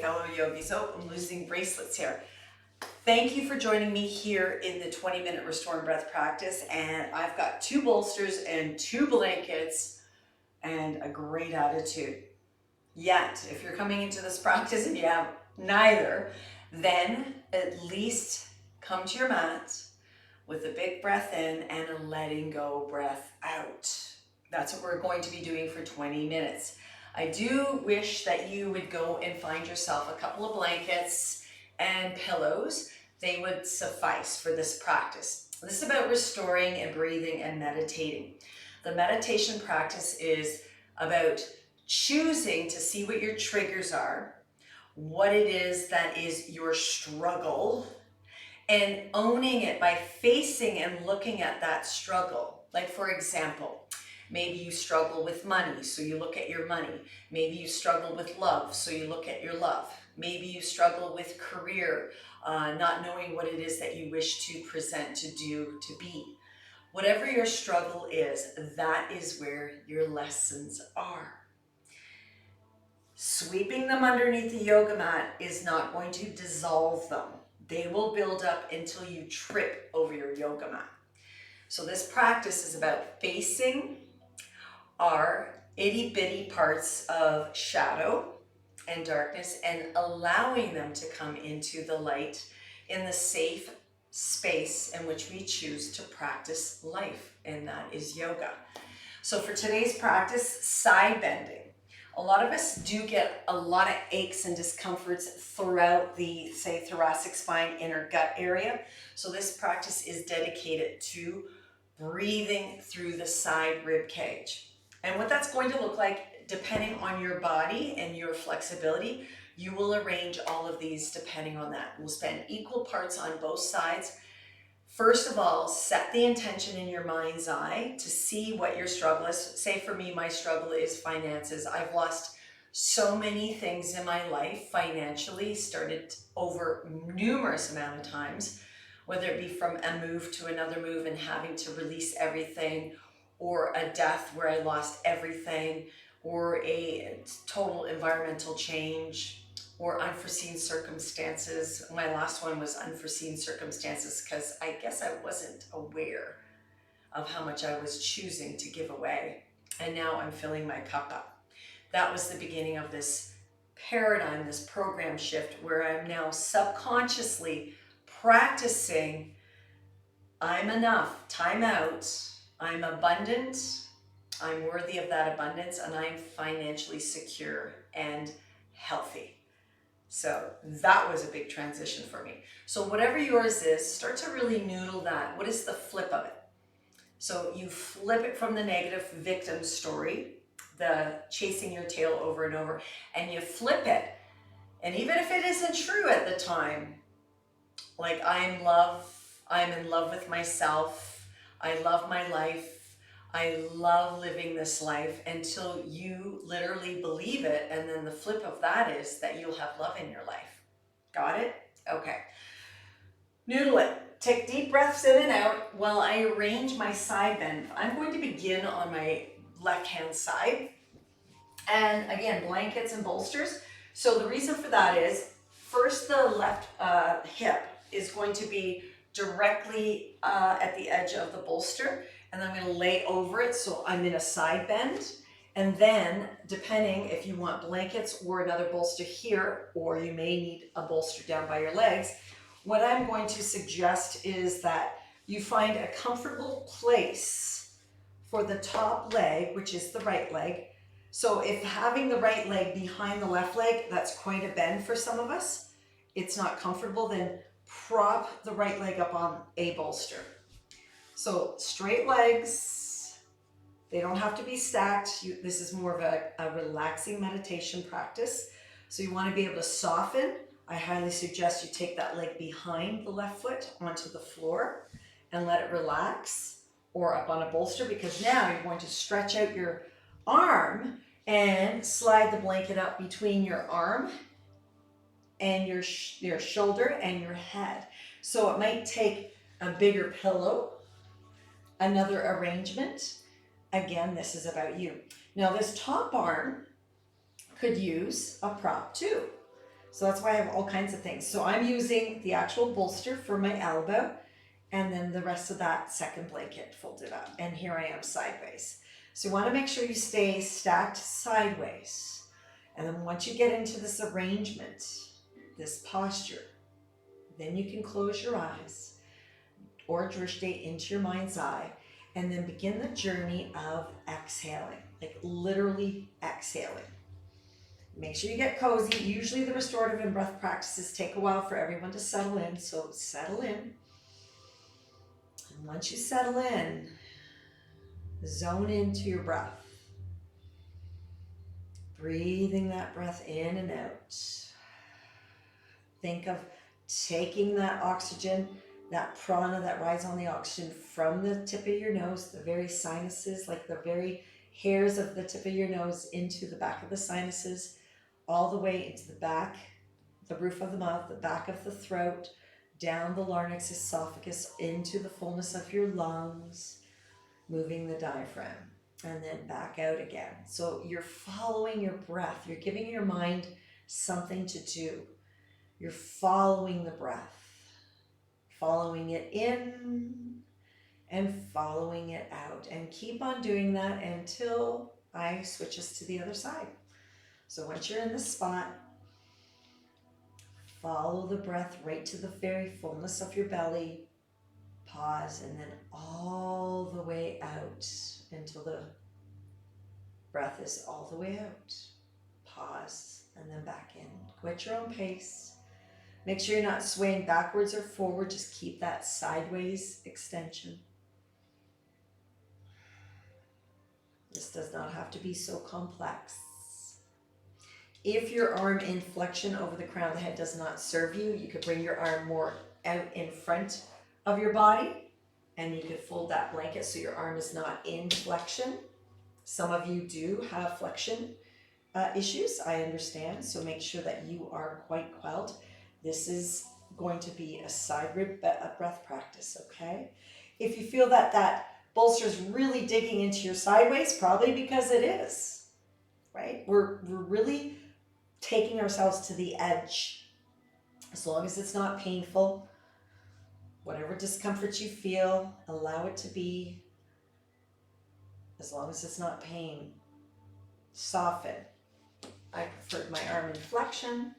fellow yogis. Oh, I'm losing bracelets here. Thank you for joining me here in the 20-minute Restore and Breath practice. And I've got 2 bolsters and 2 blankets and a great attitude. Yet, if you're coming into this practice and you have neither, then at least come to your mat with a big breath in and a letting go breath out. That's what we're going to be doing for 20 minutes. I do wish that you would go and find yourself a couple of blankets and pillows. They would suffice for this practice. This is about restoring and breathing and meditating. The meditation practice is about choosing to see what your triggers are, what it is that is your struggle, and owning it by facing and looking at that struggle. Like, for example, maybe you struggle with money, so you look at your money. Maybe you struggle with love, so you look at your love. Maybe you struggle with career, not knowing what it is that you wish to present, to do, to be. Whatever your struggle is, that is where your lessons are. Sweeping them underneath the yoga mat is not going to dissolve them. They will build up until you trip over your yoga mat. So this practice is about facing our itty bitty parts of shadow and darkness and allowing them to come into the light in the safe space in which we choose to practice life, and that is yoga. So for today's practice, side bending. A lot of us do get a lot of aches and discomforts throughout the, say, thoracic spine, inner gut area. So this practice is dedicated to breathing through the side rib cage. And what that's going to look like, depending on your body and your flexibility, you will arrange all of these depending on that. We'll spend equal parts on both sides. First of all, set the intention in your mind's eye to see what your struggle is. Say for me, my struggle is finances. I've lost so many things in my life financially, started over numerous amount of times, whether it be from a move to another move and having to release everything, or a death where I lost everything, or a total environmental change, or unforeseen circumstances. My last one was unforeseen circumstances because I guess I wasn't aware of how much I was choosing to give away. And now I'm filling my cup up. That was the beginning of this paradigm, this program shift, where I'm now subconsciously practicing I'm enough, time out, I'm abundant, I'm worthy of that abundance, and I'm financially secure and healthy. So that was a big transition for me. So whatever yours is, start to really noodle that. What is the flip of it? So you flip it from the negative victim story, the chasing your tail over and over, and you flip it. And even if it isn't true at the time, like I'm in love with myself, I love my life, I love living this life, until you literally believe it. And then the flip of that is that you'll have love in your life. Got it? Okay. Noodle it. Take deep breaths in and out while I arrange my side bend. I'm going to begin on my left-hand side. And again, blankets and bolsters. So the reason for that is, first, the left hip is going to be directly at the edge of the bolster, and then I'm going to lay over it, so I'm in a side bend. And then, depending if you want blankets or another bolster here, or you may need a bolster down by your legs, what I'm going to suggest is that you find a comfortable place for the top leg, which is the right leg. So if having the right leg behind the left leg, that's quite a bend for some of us, it's not comfortable, then prop the right leg up on a bolster. So straight legs, they don't have to be stacked. This is more of a relaxing meditation practice. So you want to be able to soften. I highly suggest you take that leg behind the left foot onto the floor and let it relax, or up on a bolster, because now you're going to stretch out your arm and slide the blanket up between your arm and your shoulder and your head. So it might take a bigger pillow, another arrangement. Again, this is about you. Now this top arm could use a prop too. So that's why I have all kinds of things. So I'm using the actual bolster for my elbow, and then the rest of that second blanket folded up. And here I am sideways. So you want to make sure you stay stacked sideways. And then once you get into this arrangement, this posture, then you can close your eyes or drishti into your mind's eye, and then begin the journey of exhaling, like literally exhaling. Make sure you get cozy. Usually the restorative and breath practices take a while for everyone to settle in, so settle in. And once you settle in, zone into your breath. Breathing that breath in and out. Think of taking that oxygen, that prana that rides on the oxygen from the tip of your nose, the very sinuses, like the very hairs of the tip of your nose into the back of the sinuses, all the way into the back, the roof of the mouth, the back of the throat, down the larynx, esophagus, into the fullness of your lungs, moving the diaphragm, and then back out again. So you're following your breath. You're giving your mind something to do. You're following the breath, following it in and following it out. And keep on doing that until I switch us to the other side. So once you're in the spot, follow the breath right to the very fullness of your belly. Pause, and then all the way out until the breath is all the way out. Pause, and then back in. Go at your own pace. Make sure you're not swaying backwards or forward. Just keep that sideways extension. This does not have to be so complex. If your arm in flexion over the crown of the head does not serve you, you could bring your arm more out in front of your body, and you could fold that blanket so your arm is not in flexion. Some of you do have flexion issues, I understand, so make sure that you are quite quelled. This is going to be a side rib breath practice, okay? If you feel that that bolster is really digging into your sideways, probably because it is, right? We're really taking ourselves to the edge. As long as it's not painful, whatever discomfort you feel, allow it to be. As long as it's not pain, soften. I preferred my arm in flexion.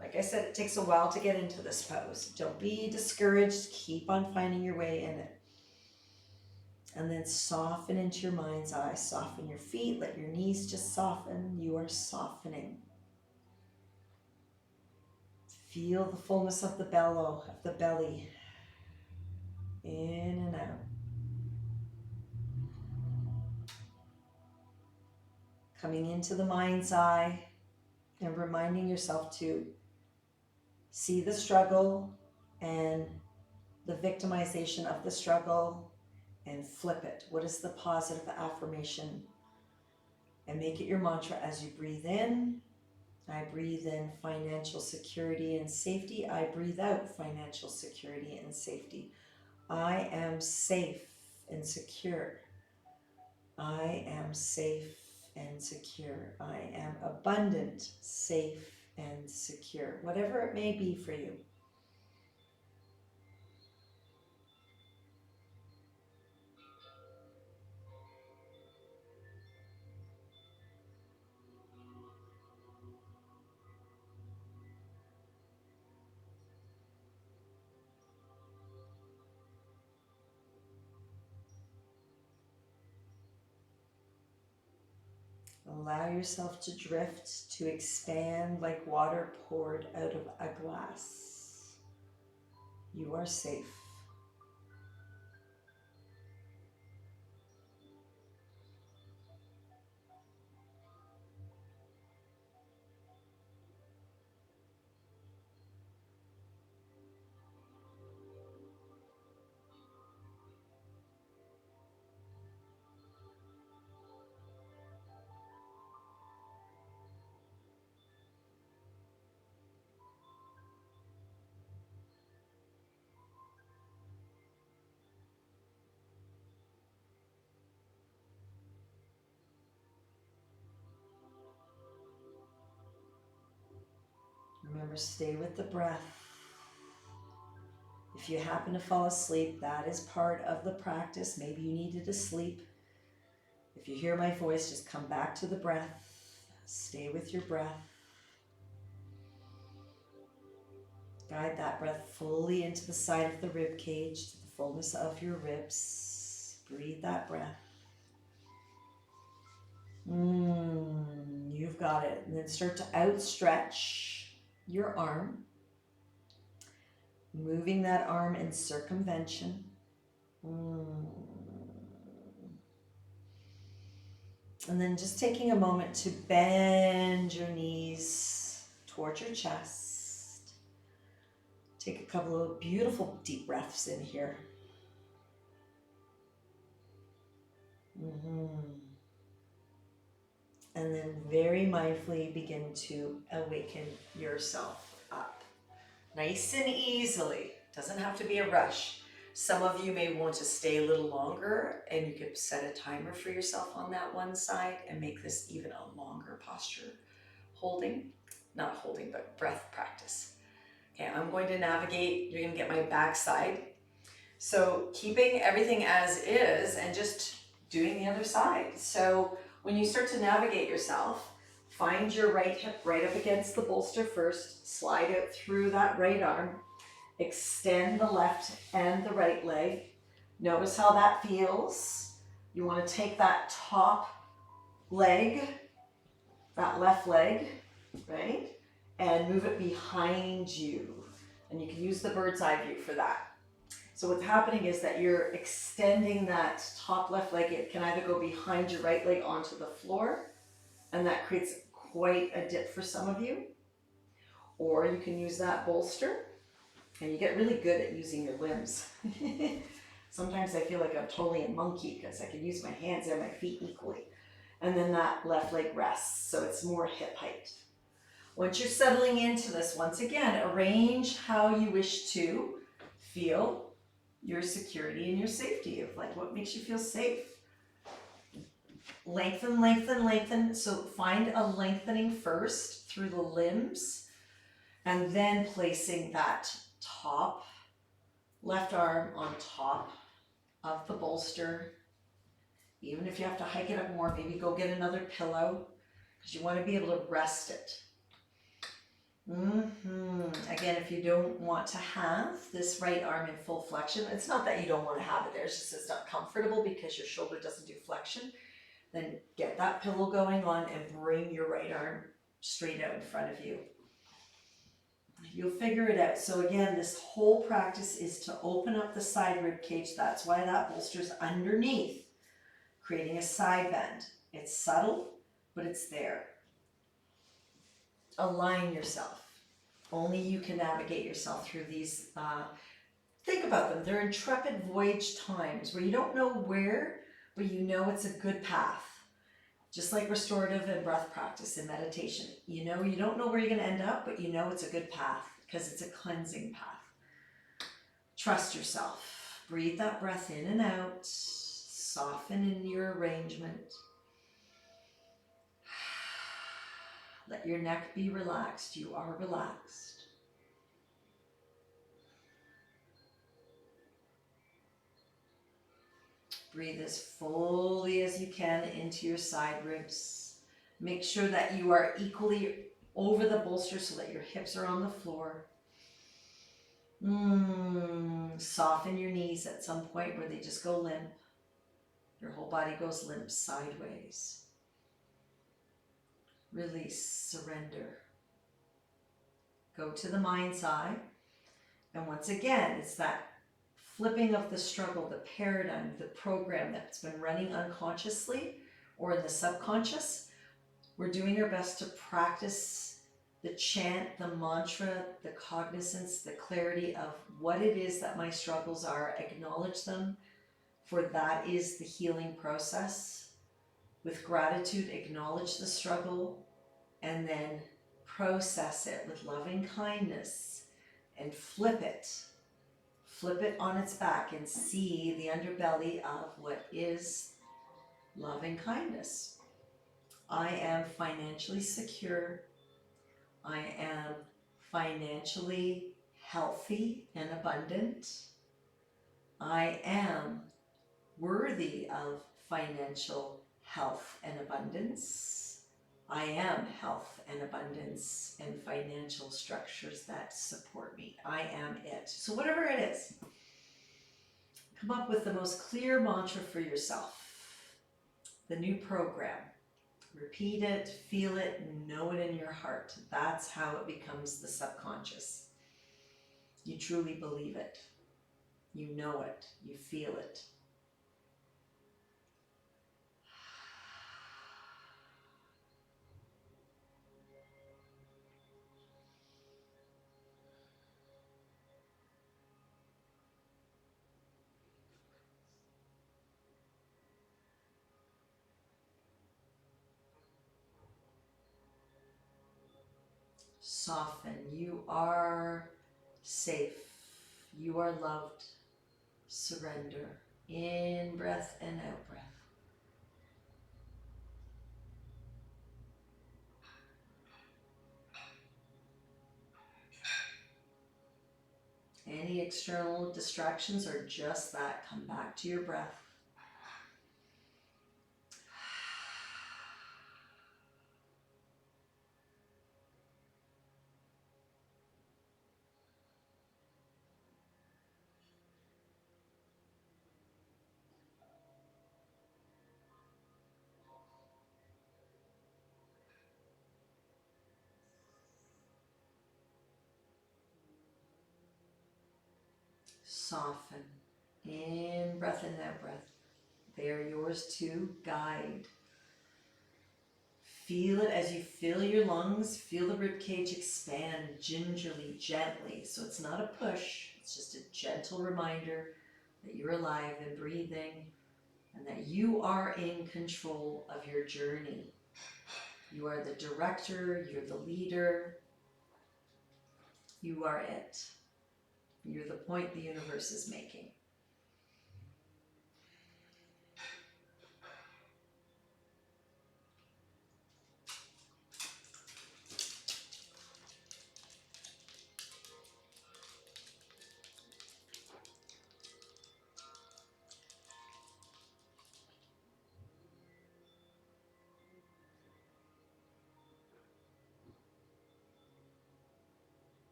Like I said, it takes a while to get into this pose. Don't be discouraged. Keep on finding your way in it. And then soften into your mind's eye. Soften your feet. Let your knees just soften. You are softening. Feel the fullness of the belly. In and out. Coming into the mind's eye and reminding yourself to see the struggle and the victimization of the struggle and flip it. What is the positive affirmation? And make it your mantra as you breathe in. I breathe in financial security and safety. I breathe out financial security and safety. I am safe and secure. I am safe and secure. I am abundant, safe, and secure. Whatever it may be for you. Allow yourself to drift, to expand like water poured out of a glass. You are safe. Remember, stay with the breath. If you happen to fall asleep, that is part of the practice. Maybe you needed to sleep. If you hear my voice, just come back to the breath. Stay with your breath. Guide that breath fully into the side of the rib cage, to the fullness of your ribs. Breathe that breath. You've got it. And then start to outstretch your arm. Moving that arm in circumvention. And then just taking a moment to bend your knees towards your chest. Take a couple of beautiful deep breaths in here. And then very mindfully begin to awaken yourself up. Nice and easily. Doesn't have to be a rush. Some of you may want to stay a little longer, and you could set a timer for yourself on that one side and make this even a longer posture holding. Not holding, but breath practice. Okay, I'm going to navigate. You're going to get my back side. So keeping everything as is and just doing the other side. So when you start to navigate yourself, find your right hip right up against the bolster first. Slide out through that right arm. Extend the left and the right leg. Notice how that feels. You want to take that top leg, that left leg, right? And move it behind you. And you can use the bird's eye view for that. So what's happening is that you're extending that top left leg. It can either go behind your right leg onto the floor, and that creates quite a dip for some of you. Or you can use that bolster. And you get really good at using your limbs. Sometimes I feel like I'm totally a monkey because I can use my hands and my feet equally. And then that left leg rests, so it's more hip height. Once you're settling into this, once again, arrange how you wish to feel your security and your safety of like what makes you feel safe. Lengthen, lengthen, lengthen. So find a lengthening first through the limbs, and then placing that top left arm on top of the bolster. Even if you have to hike it up more, maybe go get another pillow because you want to be able to rest it. Again, if you don't want to have this right arm in full flexion, it's not that you don't want to have it there, it's just it's not comfortable because your shoulder doesn't do flexion, then get that pillow going on and bring your right arm straight out in front of you. You'll figure it out. So again, this whole practice is to open up the side rib cage. That's why that bolster's underneath, creating a side bend. It's subtle, but it's there. Align yourself. Only you can navigate yourself through these. Think about them. They're intrepid voyage times where you don't know where, but you know it's a good path. Just like restorative and breath practice and meditation. You know, you don't know where you're going to end up, but you know it's a good path because it's a cleansing path. Trust yourself. Breathe that breath in and out. Soften in your arrangement. Let your neck be relaxed. You are relaxed. Breathe as fully as you can into your side ribs. Make sure that you are equally over the bolster so that your hips are on the floor. Soften your knees at some point where they just go limp. Your whole body goes limp sideways. Release, surrender. Go to the mind's eye. And once again, it's that flipping of the struggle, the paradigm, the program that's been running unconsciously or in the subconscious. We're doing our best to practice the chant, the mantra, the cognizance, the clarity of what it is that my struggles are. Acknowledge them, for that is the healing process. With gratitude, acknowledge the struggle and then process it with loving kindness and flip it. Flip it on its back and see the underbelly of what is loving kindness. I am financially secure. I am financially healthy and abundant. I am worthy of financial health and abundance. I am health and abundance and financial structures that support me. I am it. So whatever it is, come up with the most clear mantra for yourself. The new program. Repeat it, feel it, know it in your heart. That's how it becomes the subconscious. You truly believe it. You know it. You feel it. Soften. You are safe. You are loved. Surrender. In breath and out breath. Any external distractions are just that. Come back to your breath. Soften. In breath and out breath. They are yours to guide. Feel it as you fill your lungs. Feel the ribcage expand gingerly, gently. So it's not a push. It's just a gentle reminder that you're alive and breathing and that you are in control of your journey. You are the director. You're the leader. You are it. You're the point the universe is making.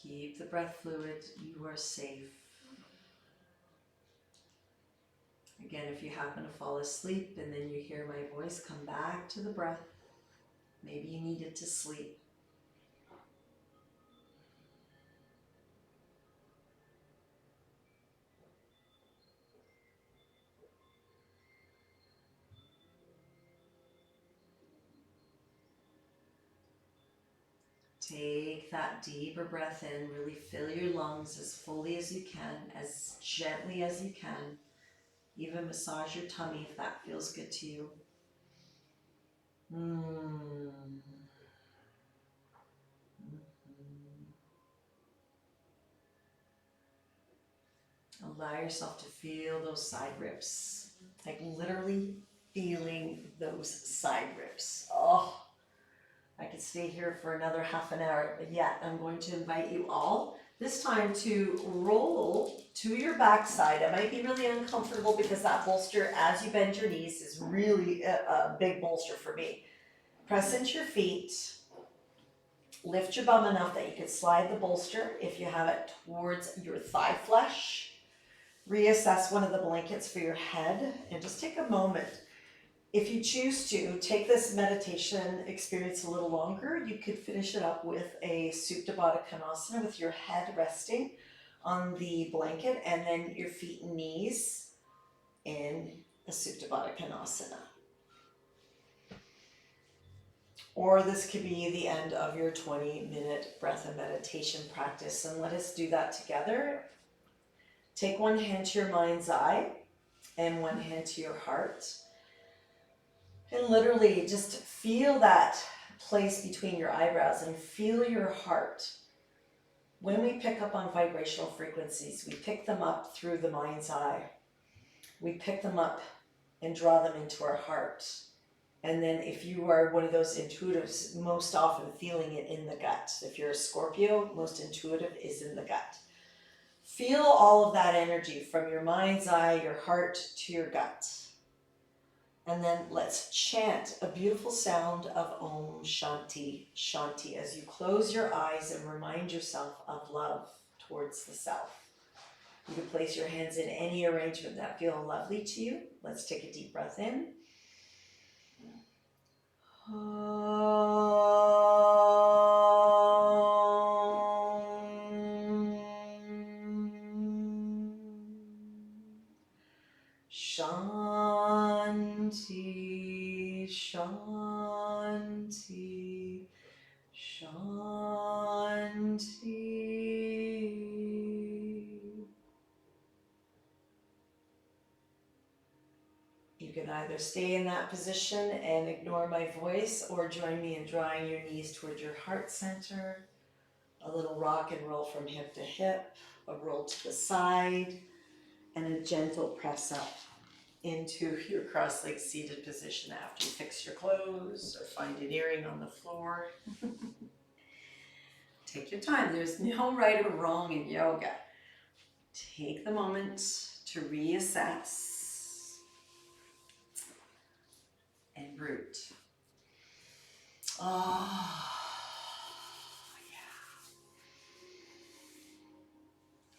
Keep the breath fluid. You are safe. Again, if you happen to fall asleep and then you hear my voice, come back to the breath. Maybe you needed to sleep. Take that deeper breath in. Really fill your lungs as fully as you can, as gently as you can. Even massage your tummy if that feels good to you. Allow yourself to feel those side ribs. Like literally feeling those side ribs. Oh, I could stay here for another half an hour, but yet I'm going to invite you all this time to roll to your backside. It might be really uncomfortable because that bolster, as you bend your knees, is really a big bolster for me. Press into your feet. Lift your bum enough that you could slide the bolster, if you have it, towards your thigh flesh. Reassess one of the blankets for your head and just take a moment. If you choose to take this meditation experience a little longer, you could finish it up with a Supta Baddha Konasana with your head resting on the blanket and then your feet and knees in a Supta Baddha Konasana. Or this could be the end of your 20-minute breath and meditation practice. And let us do that together. Take one hand to your mind's eye and one hand to your heart. And literally just feel that place between your eyebrows and feel your heart. When we pick up on vibrational frequencies, we pick them up through the mind's eye. We pick them up and draw them into our heart. And then if you are one of those intuitives, most often feeling it in the gut. If you're a Scorpio, most intuitive is in the gut. Feel all of that energy from your mind's eye, your heart to your gut. And then let's chant a beautiful sound of Om Shanti Shanti as you close your eyes and remind yourself of love towards the self. You can place your hands in any arrangement that feel lovely to you. Let's take a deep breath in. Shanti, Shanti, Shanti. You can either stay in that position and ignore my voice or join me in drawing your knees towards your heart center. A little rock and roll from hip to hip, a roll to the side, and a gentle press up into your cross-legged seated position after you fix your clothes or find an earring on the floor. Take your time. There's no right or wrong in yoga. Take the moment to reassess and root. Oh,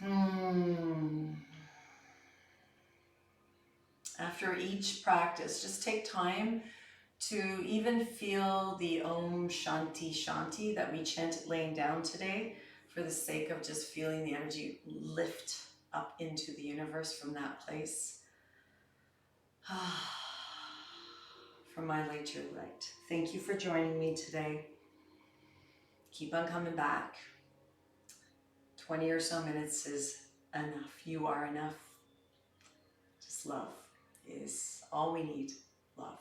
yeah. After each practice, just take time to even feel the Om Shanti Shanti that we chanted laying down today, for the sake of just feeling the energy lift up into the universe from that place. From my light to your right. Thank you for joining me today. Keep on coming back. 20 or so minutes is enough. You are enough. Just love is all we need. Love.